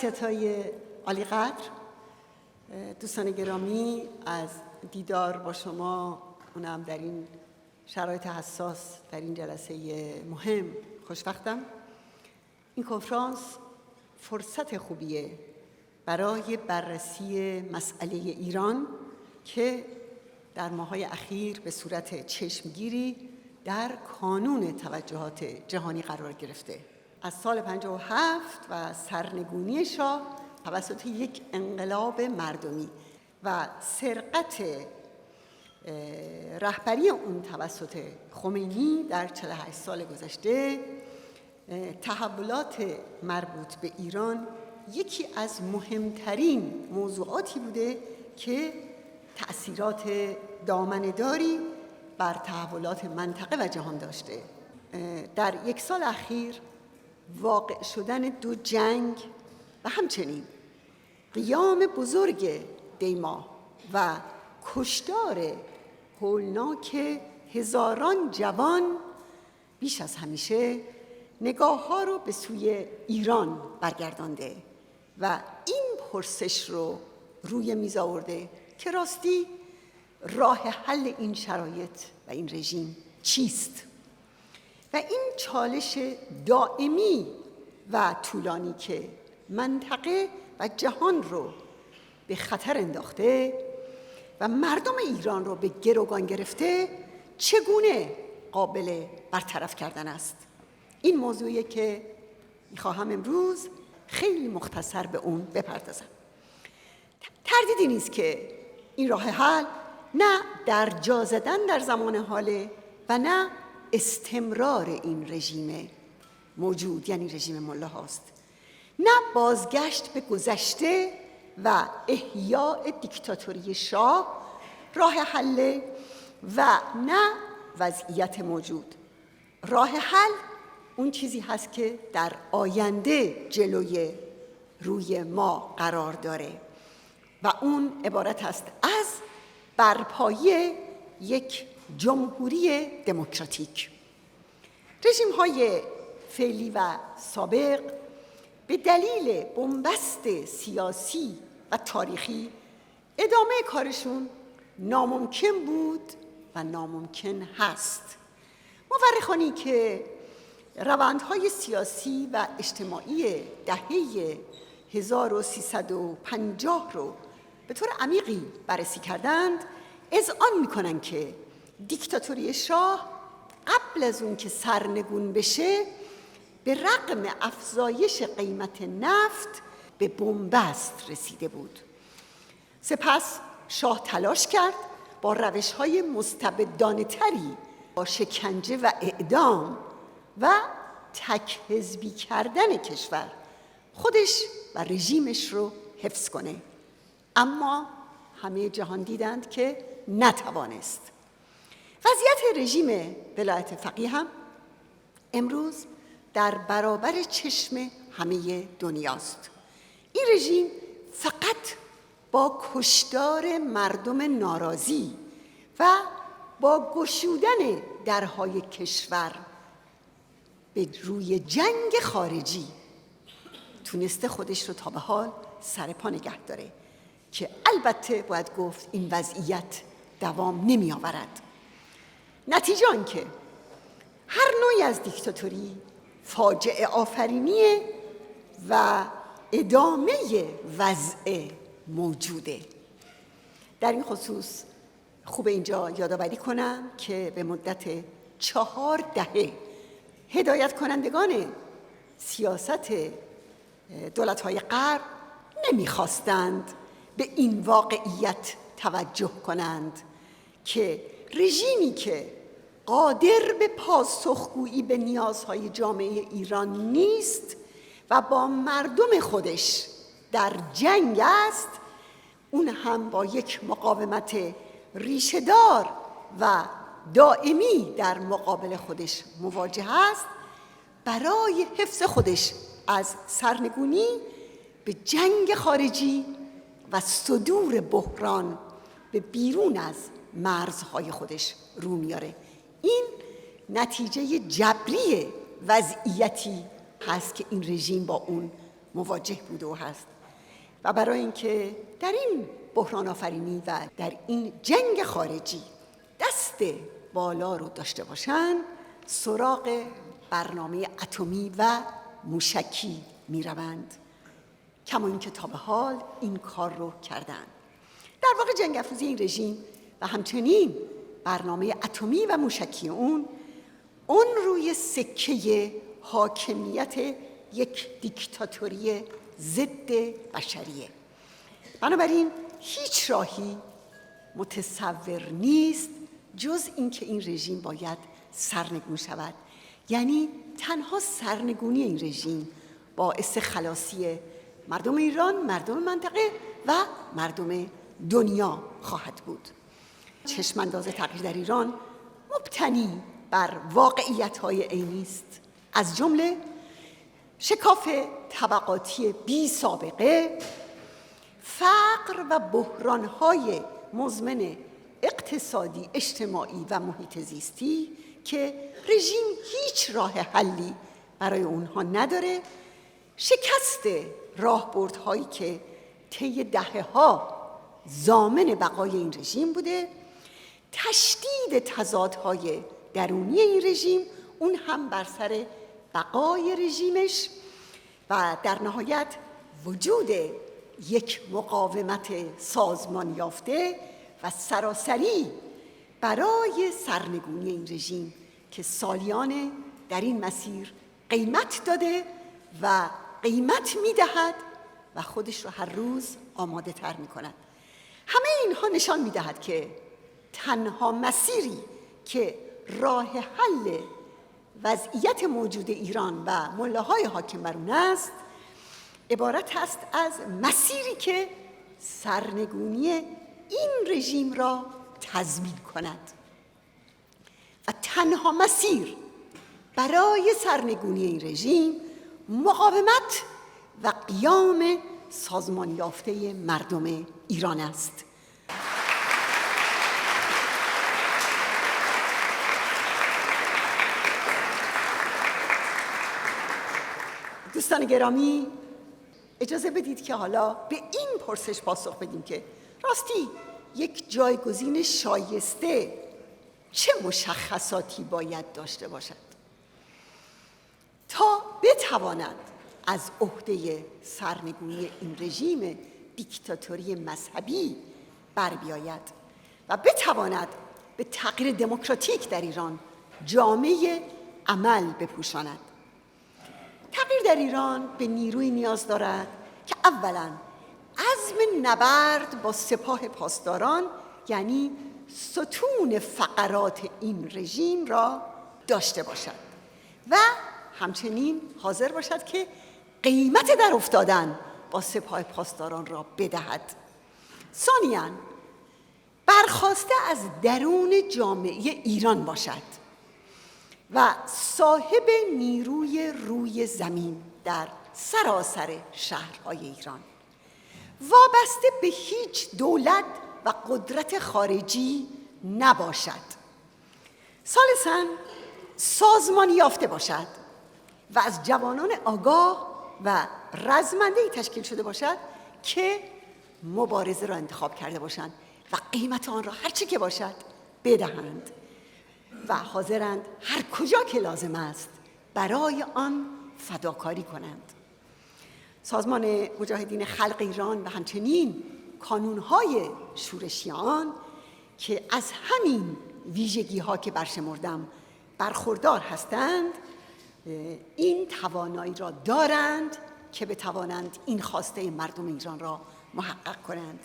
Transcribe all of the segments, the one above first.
شخصیت‌های عالی قدر، دوستان گرامی، از دیدار با شما، اونم در این شرایط حساس، در این جلسه مهم خوشوقتم. این کنفرانس فرصت خوبیه برای بررسی مسئله ایران که در ماه‌های اخیر به صورت چشمگیری در کانون توجهات جهانی قرار گرفته. از سال 57 و سرنگونی شاه توسط یک انقلاب مردمی و سرقت رهبری اون توسط خمینی در 48 سال گذشته، تحولات مربوط به ایران یکی از مهمترین موضوعاتی بوده که تأثیرات دامنه‌داری بر تحولات منطقه و جهان داشته. در یک سال اخیر واقع شدن دو جنگ و همچنین قیام بزرگ دیما و کشتار هولناک هزاران جوان بیش از همیشه نگاه ها رو به سوی ایران برگردانده و این پرسش رو روی میز آورده که راستی راه حل این شرایط و این رژیم چیست؟ و این چالش دائمی و طولانی که منطقه و جهان رو به خطر انداخته و مردم ایران رو به گروگان گرفته، چگونه قابل برطرف کردن است؟ این موضوعیه که میخواهم امروز خیلی مختصر به اون بپردازم. تردیدی نیست که این راه حل نه در جا زدن در زمان حاله و نه استمرار این رژیم موجود، یعنی رژیم ملا هاست، نه بازگشت به گذشته و احیاء دیکتاتوری شاه راه حل و نه وضعیت موجود. راه حل اون چیزی هست که در آینده جلوی روی ما قرار داره و اون عبارت است از برپایی یک جمهوری دموکراتیک. رژیم‌های فعلی و سابق به دلیل بنبست سیاسی و تاریخی ادامه کارشون ناممکن بود و ناممکن هست. مورخانی که روندهای سیاسی و اجتماعی دهه 1350 رو به طور عمیقی بررسی کردند، اذعان میکنن که دیکتاتوری شاه قبل از اون که سرنگون بشه به رغم افزایش قیمت نفت به بنبست رسیده بود. سپس شاه تلاش کرد با روش‌های مستبدانه‌تری، با شکنجه و اعدام و تک حزبی کردن کشور، خودش و رژیمش رو حفظ کنه، اما همه جهان دیدند که نتوانست. وضعیت رژیم ولایت فقیه هم امروز در برابر چشم همه دنیاست. این رژیم فقط با کشتار مردم ناراضی و با گشودن درهای کشور به روی جنگ خارجی تونسته خودش رو تا به حال سر پا نگه داره که البته باید گفت این وضعیت دوام نمی آورد. نتیجه آن که هر نوعی از دیکتاتوری فاجعه آفرینیه و ادامه وضع موجوده. در این خصوص خوب اینجا یادآوری کنم که به مدت 4 دهه هدایت کنندگان سیاست دولت‌های غرب نمی‌خواستند به این واقعیت توجه کنند که رژیمی که قادر به پاسخگویی به نیازهای جامعه ایران نیست و با مردم خودش در جنگ است، اون هم با یک مقاومت ریشه‌دار و دائمی در مقابل خودش مواجه است، برای حفظ خودش از سرنگونی به جنگ خارجی و صدور بحران به بیرون از مرزهای خودش رو میاره. این نتیجه جبری وضعیتی هست که این رژیم با اون مواجه بوده و هست. و برای اینکه در این بحران آفرینی و در این جنگ خارجی دست بالا رو داشته باشن، سراغ برنامه اتمی و موشکی می روند، کما اینکه تا به حال این کار رو کردن. در واقع جنگ افروزی این رژیم و همچنین برنامه اتمی و موشکی اون روی سکه حاکمیت یک دیکتاتوری ضد بشریه. بنابراین هیچ راهی متصور نیست جز اینکه این رژیم باید سرنگون شود. یعنی تنها سرنگونی این رژیم باعث خلاصی مردم ایران، مردم منطقه و مردم دنیا خواهد بود. چشمانداز تغییر در ایران مبتنی بر واقعیت‌های عینی است، از جمله شکاف طبقاتی بی سابقه، فقر و بحران‌های مزمن اقتصادی، اجتماعی و محیط زیستی که رژیم هیچ راه حلی برای اونها نداره، شکست راهبردهایی که طی دهه‌ها ضامن بقای این رژیم بوده، تشدید تضادهای درونی این رژیم، اون هم بر سر بقای رژیمش، و در نهایت وجود یک مقاومت سازمان یافته و سراسری برای سرنگونی این رژیم که سالیانه در این مسیر قیمت داده و قیمت می‌دهد و خودش رو هر روز آماده تر می‌کند. همه اینها نشان می‌دهد که تنها مسیری که راه حل وضعیت موجود ایران و ملاهای حاکم بر اون است، عبارت است از مسیری که سرنگونی این رژیم را تضمین کند. و تنها مسیر برای سرنگونی این رژیم مقاومت و قیام سازمان یافته مردم ایران است. دوستان گرامی، اجازه بدید که حالا به این پرسش پاسخ بدیم که راستی یک جایگزین شایسته چه مشخصاتی باید داشته باشد تا بتواند از عهده سرنگونی این رژیم دیکتاتوری مذهبی بر بیاید و بتواند به تغییر دموکراتیک در ایران جامعه عمل بپوشاند. تغییر در ایران به نیروی نیاز دارد که اولاً عزم نبرد با سپاه پاسداران، یعنی ستون فقرات این رژیم را داشته باشد و همچنین حاضر باشد که قیمت در افتادن با سپاه پاسداران را بدهد. ثانیاً برخاسته از درون جامعه ایران باشد و صاحب نیروی روی زمین در سراسر شهرهای ایران، وابسته به هیچ دولت و قدرت خارجی نباشد. ثالثاً سازمانی یافته باشد و از جوانان آگاه و رزمنده‌ای تشکیل شده باشد که مبارزه را انتخاب کرده باشند و قیمت آن را هرچی که باشد بدهند و حاضرند هر کجا که لازم است برای آن فداکاری کنند. سازمان مجاهدین خلق ایران و همچنین کانون‌های شورشی آن که از همین ویژگی‌ها که برشمردم برخوردار هستند، این توانایی را دارند که بتوانند این خواسته مردم ایران را محقق کنند.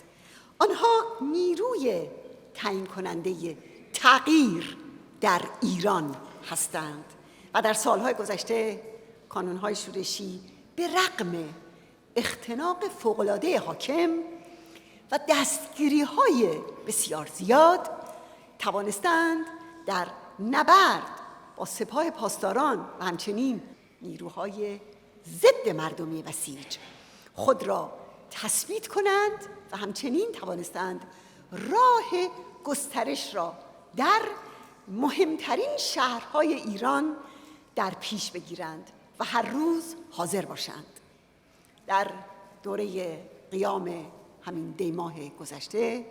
آنها نیروی تعیین کننده تغییر در ایران هستند و در سالهای گذشته کانون‌های شورشی به رغم اختناق فوق‌العاده حاکم و دستگیری‌های بسیار زیاد توانستند در نبرد با سپاه پاسداران و همچنین نیروهای ضد مردمی بسیج خود را تثبیت کنند و همچنین توانستند راه گسترش را در مهمترین شهرهای ایران در پیش بگیرند و هر روز حاضر باشند. در دوره قیام همین دیماه گذشته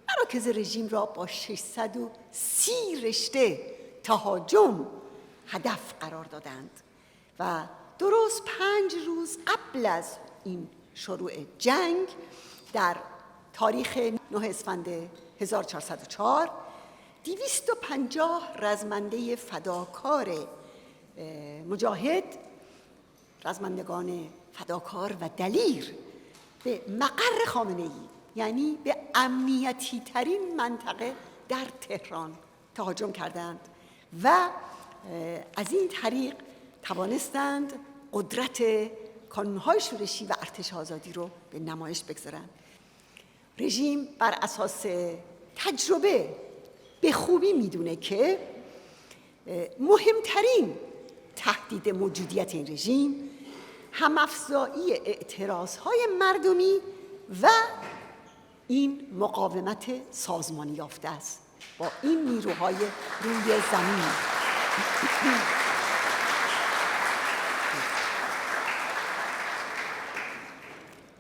مراکز رژیم را با 630 رشته تهاجم هدف قرار دادند و درست 5 روز قبل از این شروع جنگ در تاریخ 9 اسفند 1404 250 رزمنده فداکار مجاهد، رزمندگان فداکار و دلیر، به مقر خامنه‌ای، یعنی به امنیتی ترین منطقه در تهران تهاجم کردند و از این طریق توانستند قدرت کانون‌های شورشی و ارتش آزادی رو به نمایش بگذارند. رژیم بر اساس تجربه به خوبی میدونه که مهمترین تهدید موجودیت این رژیم هم‌افزایی اعتراضهای مردمی و این مقاومت سازمانی یافته است با این نیروهای روی زمین.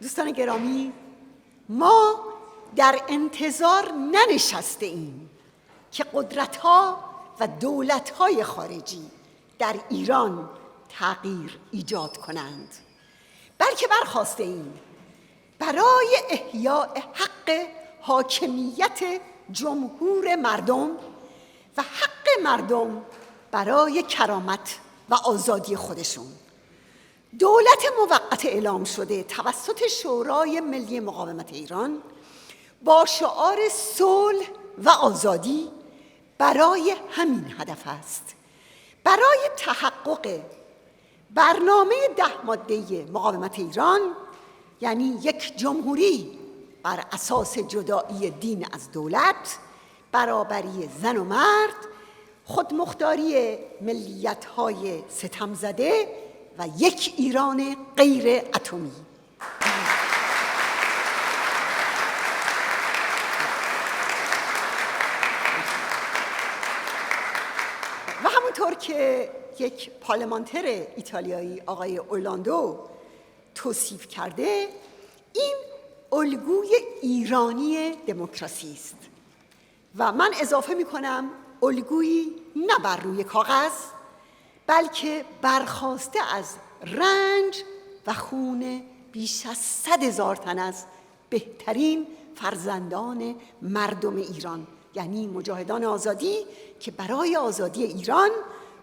دوستان گرامی، ما در انتظار ننشسته ایم که قدرت‌ها و دولت‌های خارجی در ایران تغییر ایجاد کنند، بلکه برخاسته ایم برای احیاء حق حاکمیت جمهور مردم و حق مردم برای کرامت و آزادی خودشون. دولت موقت اعلام شده توسط شورای ملی مقاومت ایران با شعار صلح و آزادی برای همین هدف است: برای تحقق برنامه 10 ماده مقاومت ایران، یعنی یک جمهوری بر اساس جدایی دین از دولت، برابری زن و مرد، خودمختاری ملیت‌های ستمزده و یک ایران غیر اتمی. و همونطور که یک پارلمانتر ایتالیایی آقای اورلاندو توصیف کرده، این الگوی ایرانی دموکراسی است و من اضافه می‌کنم الگویی نه بر روی کاغذ، بلکه برخاسته از رنج و خون بیش از 100,000 تن از بهترین فرزندان مردم ایران، یعنی مجاهدان آزادی که برای آزادی ایران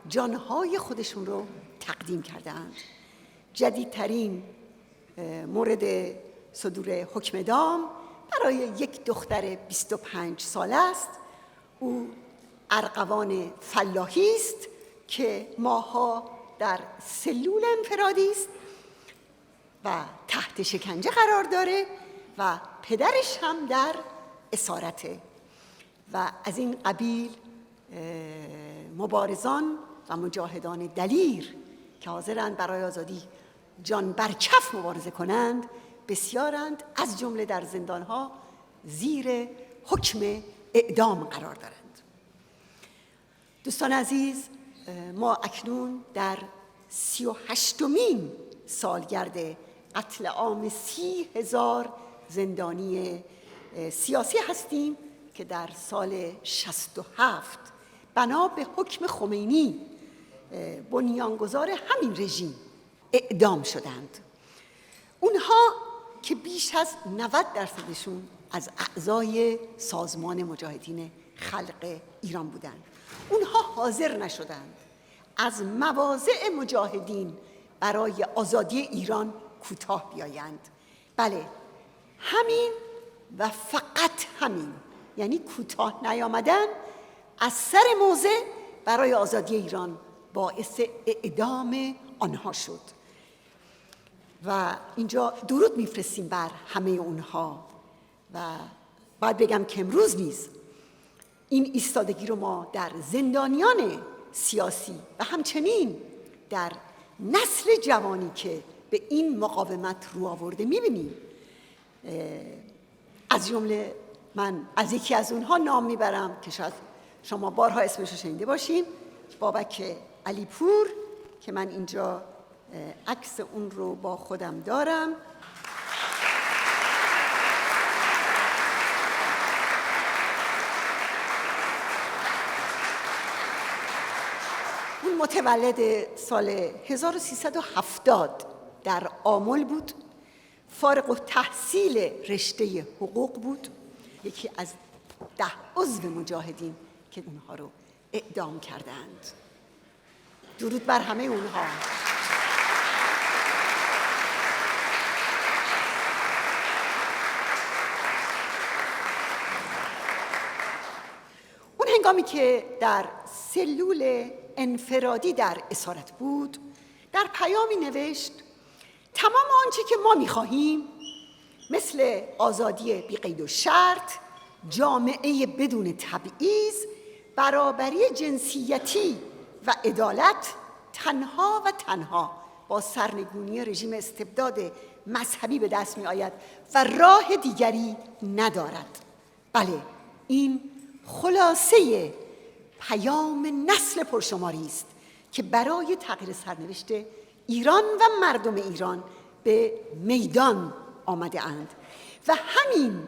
جانهای خودشون رو تقدیم کردند. جدیدترین مورد صدور حکم اعدام برای یک دختر 25 ساله است. او ارغوان فلاحی است که ماها در سلول انفرادی است و تحت شکنجه قرار داره و پدرش هم در اسارته و از این قبیل مبارزان و مجاهدان دلیر که حاضرند برای آزادی جان بر کف مبارزه کنند بسیارند، از جمله در زندانها زیر حکم اعدام قرار دارند. دوستان عزیز، ما اکنون در 38مین سالگرد قتل عام 30,000 زندانی سیاسی هستیم که در سال 67 بنا به حکم خمینی بنیانگذار همین رژیم اعدام شدند. اونها که بیش از 90% از اعضای سازمان مجاهدین خلق ایران بودند، اونها حاضر نشدند از مواضع مجاهدین برای آزادی ایران کوتاه بیایند. بله، همین و فقط همین، یعنی کوتاه نیامدن از سر موضع برای آزادی ایران باعث اعدام آنها شد و اینجا درود میفرستیم بر همه اونها. و باید بگم که امروز نیز این ایستادگی رو ما در زندانیان سیاسی و همچنین در نسل جوانی که به این مقاومت رو آورده میبینیم. از جمله من از یکی از اونها نام میبرم که شاید شما بارها اسمش رو شنیده باشین، بابک علیپور، که من اینجا عکس اون رو با خودم دارم. اون متولد سال 1370 در آمل بود، فارغ التحصیل رشته حقوق بود، یکی از 10 عضو مجاهدین که اونها رو اعدام کردند. درود بر همه اونها. اون هنگامی که در سلول انفرادی در اسارت بود، در پیامی نوشت: تمام آنچه که ما می‌خواهیم مثل آزادی بی قید و شرط، جامعه بدون تبعیض، برابری جنسیتی و عدالت تنها و تنها با سرنگونی رژیم استبداد مذهبی به دست می آید و راه دیگری ندارد. بله، این خلاصه پیام نسل پرشماری است که برای تغییر سرنوشت ایران و مردم ایران به میدان آمده اند و همین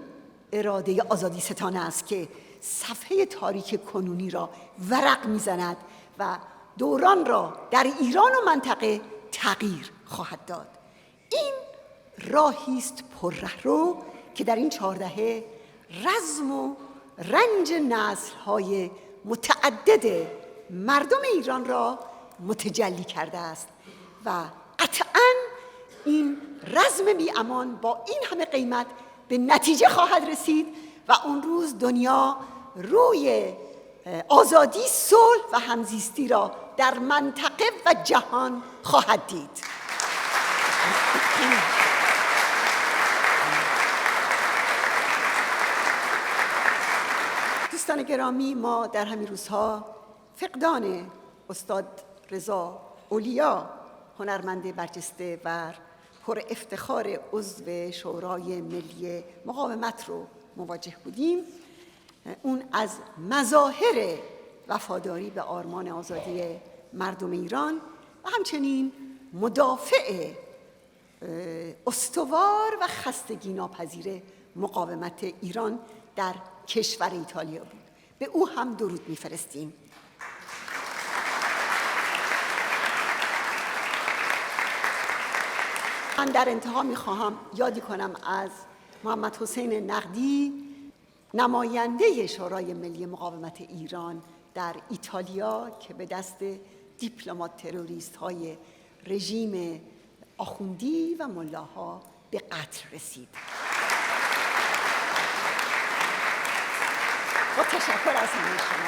اراده آزادی ستانه است که صفحه تاریک کنونی را ورق می‌زند و دوران را در ایران و منطقه تغییر خواهد داد. این راهی است پررهرو که در این 4 دهه رزم و رنج نسل‌های متعدد مردم ایران را متجلی کرده است و قطعاً این رزم بی امان با این همه قیمت به نتیجه خواهد رسید و اون روز دنیا روی آزادی، صلح و همزیستی را در منطقه و جهان خواهد دید. دوستان گرامی، ما در همین روزها فقدان استاد رضا اولیا، هنرمند برجسته و پر افتخار عضو شورای ملی مقاومت رو مواجه بودیم. اون از مظاهر وفاداری به آرمان آزادی مردم ایران و همچنین مدافع استوار و خستگی ناپذیر مقاومت ایران در کشور ایتالیا بود. به او هم درود می‌فرستیم. من در انتها می‌خواهم یادی کنم از محمد حسین نقدی، نماینده شورای ملی مقاومت ایران در ایتالیا که به دست دیپلمات تروریست‌های رژیم آخوندی و ملاها به قتل رسید. با تشکر از همه شما.